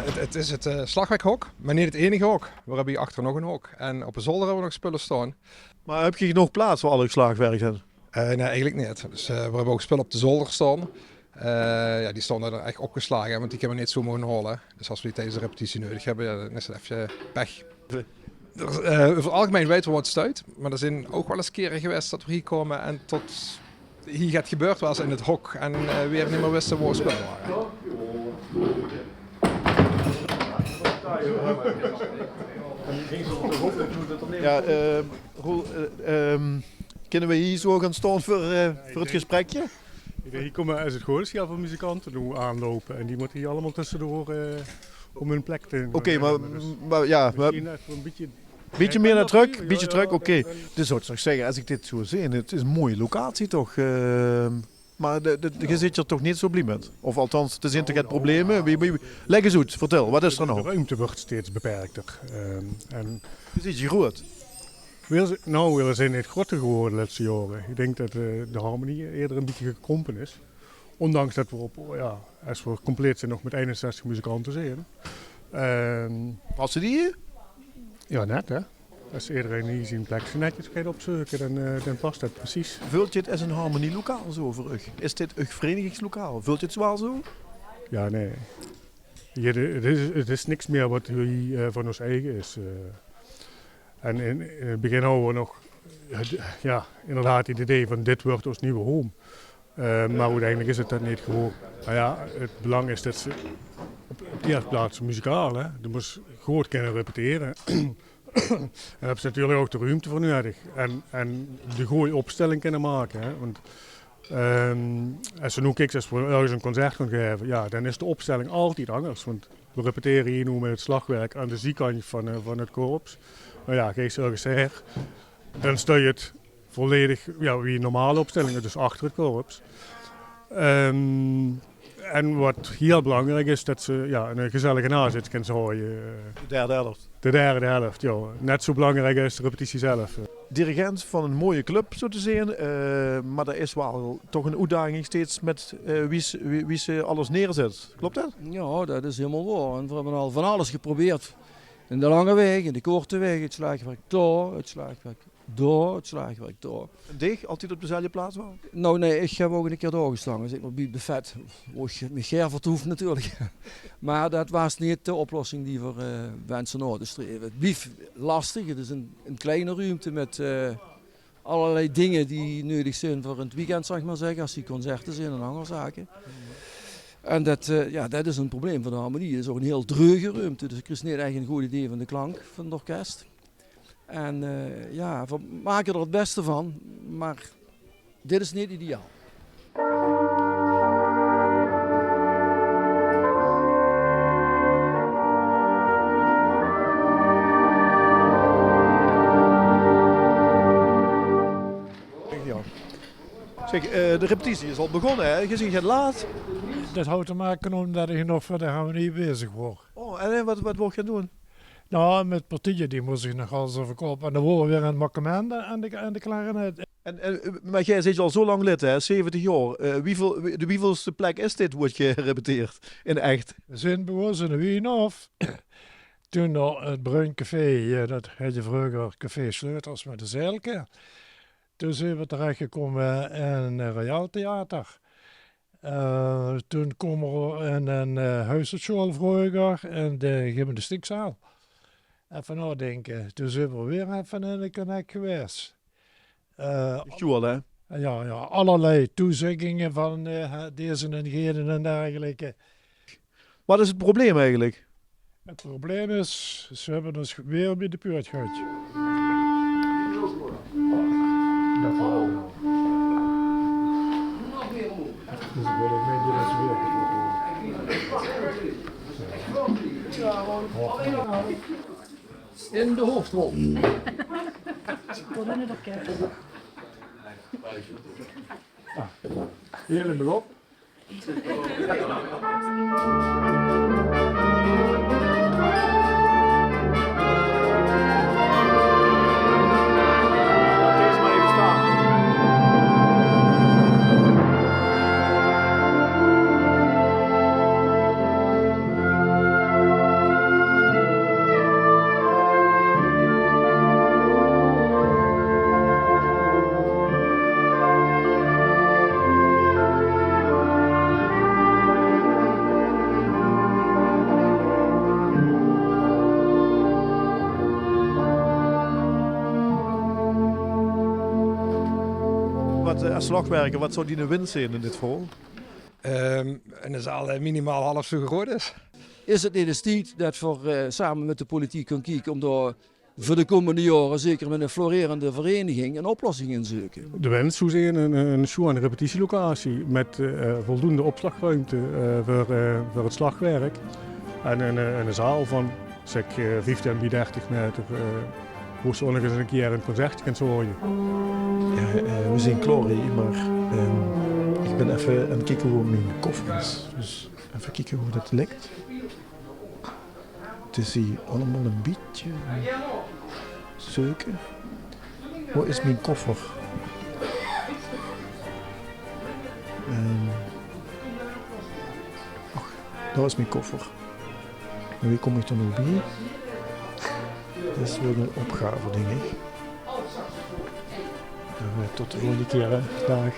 Het is het slagwerkhok, maar niet het enige hok. We hebben hier achter nog een hok. En op een zolder hebben we nog spullen staan. Maar heb je genoeg plaats voor al het slagwerk zijn? Nee, eigenlijk niet. Dus we hebben ook spullen op de zolder staan. Die staan er echt opgeslagen, want die kunnen we niet zo mogen halen. Dus als we die tijdens de repetitie nodig hebben, dan is het even pech. Over het algemeen weten we wat het stuit. Maar er zijn ook wel eens keren geweest dat we hier komen en tot hier gaat gebeurd was in het hok. En weer niet meer wisten waar we spullen waren. Ja, Roel, kunnen we hier zo gaan staan voor het gesprekje? Hier komen als het goed is, heel veel muzikanten doen aanlopen en die moeten hier allemaal tussendoor om hun plek te... Oké, maar misschien even een beetje meer naar druk, beetje druk, oké. Dus zou ik toch zeggen, als ik dit zo zie, het is een mooie locatie toch. Maar je zit er toch niet zo blij met? Of althans, er zijn toch het problemen? Leg eens uit, vertel, wat is er De nou? ruimte wordt steeds beperkter. En Je ziet je groot. we zijn niet groter geworden de laatste jaren. Ik denk dat de harmonie eerder een beetje gekrompen is. Ondanks dat we als we compleet zijn nog met 61 muzikanten zijn. Passen die hier? Ja, net hè. Als iedereen hier zijn plek netjes gaat opzoeken, dan past dat precies. Vult je het als een harmonielokaal zo voor u? Is dit een verenigingslokaal? Vult je het zwaar zo? Ja, nee. Het is niks meer wat hier van ons eigen is. En in het begin hadden we nog inderdaad het idee van dit wordt ons nieuwe home. Maar uiteindelijk is het dat niet gewoon. Nou ja, het belang is dat ze op de eerste plaats muzikaal, hè. Je moet goed kunnen repeteren. En daar hebben ze natuurlijk ook de ruimte voor nodig. En de goede opstelling kunnen maken. Hè. Want als je nu kijkt, als we ergens een concert gaan geven, ja, dan is de opstelling altijd anders. Want we repeteren hier nu met het slagwerk aan de zijkant van het korps. Nou ja, kijk je ergens her, dan sta je het volledig wie een normale opstelling, dus achter het korps. En wat heel belangrijk is, dat ze een gezellige nazit kunnen houden. De derde helft. De derde helft, ja. Net zo belangrijk als de repetitie zelf. Dirigent van een mooie club, zo te zeggen. Maar er is wel toch een uitdaging steeds met wie ze alles neerzet. Klopt dat? Ja, dat is helemaal waar. En we hebben al van alles geprobeerd. In de lange weg, in de korte weg, het slagwerk door, het slagwerk door, het slagwerk door. Dicht, altijd op dezelfde plaats wel? Nou nee, ik heb ook een keer doorgestangen. Zit nog bij de vet. Met Gervert hoeft natuurlijk. Maar dat was niet de oplossing die we wensen na te streven. Het blijft lastig. Het is een kleine ruimte met allerlei dingen die nodig zijn voor het weekend, zeg maar zeggen. Als die concerten zijn en andere zaken. En dat is een probleem van de harmonie. Het is ook een heel dreuge ruimte. Dus ik kreeg niet echt een goed idee van de klank van het orkest. En we maken er het beste van, maar dit is niet ideaal. Zeg, de repetitie is al begonnen, hè? Je ziet het laat. Dat houdt te maken omdat ik nog voor de harmonie bezig word. Oh, en wat wil je gaan doen? Nou, met partijen die moest ik nog alles verkopen. En dan worden we weer aan het makkement en de klarinet. Maar jij zit al zo lang lid, hè? 70 jaar. De wievelste plek is dit, wordt je gerepeteerd in echt? We zijn bewozen in de Wienhof. Toen nog het Bruin Café, dat had je vroeger Café Sleutels met de Zeilke. Toen zijn we terechtgekomen in een Royal Theater. Toen komen we in een huisschool vroeger in de gymnastiekzaal. Even nadenken. Toen zijn we weer even in de Connect geweest. School, hè? Ja, allerlei toezeggingen van deze en gene en dergelijke. Wat is het probleem eigenlijk? Het probleem is, ze hebben ons weer bij de puurt gehad. Dus ik wil ook mee dat ze weer In de hoofdrol. Tot in het orkest. Hier in de op. als slagwerker, wat zou die een winst zijn in dit geval? En de zaal minimaal half zo groot is. Is het niet eens tijd dat we samen met de politiek gaan kijken om daar voor de komende jaren, zeker met een florerende vereniging, een oplossing in zoeken? De wens zou zijn een show- en repetitielocatie met voldoende opslagruimte voor het slagwerk. En een zaal van zeg, 15 bij 30 meter, hoe ze nog eens een keer een concert kan zorgen. Ja, we zijn klaar hier, maar ik ben even aan het kijken hoe mijn koffer is. Dus even kijken hoe dat lijkt. Het is hier allemaal een beetje zoeken. Waar is mijn koffer? Ach, daar is mijn koffer. En wie kom ik er nog bij? Dat is wel een opgave, denk ik. Tot de volgende keer, hè. Dag.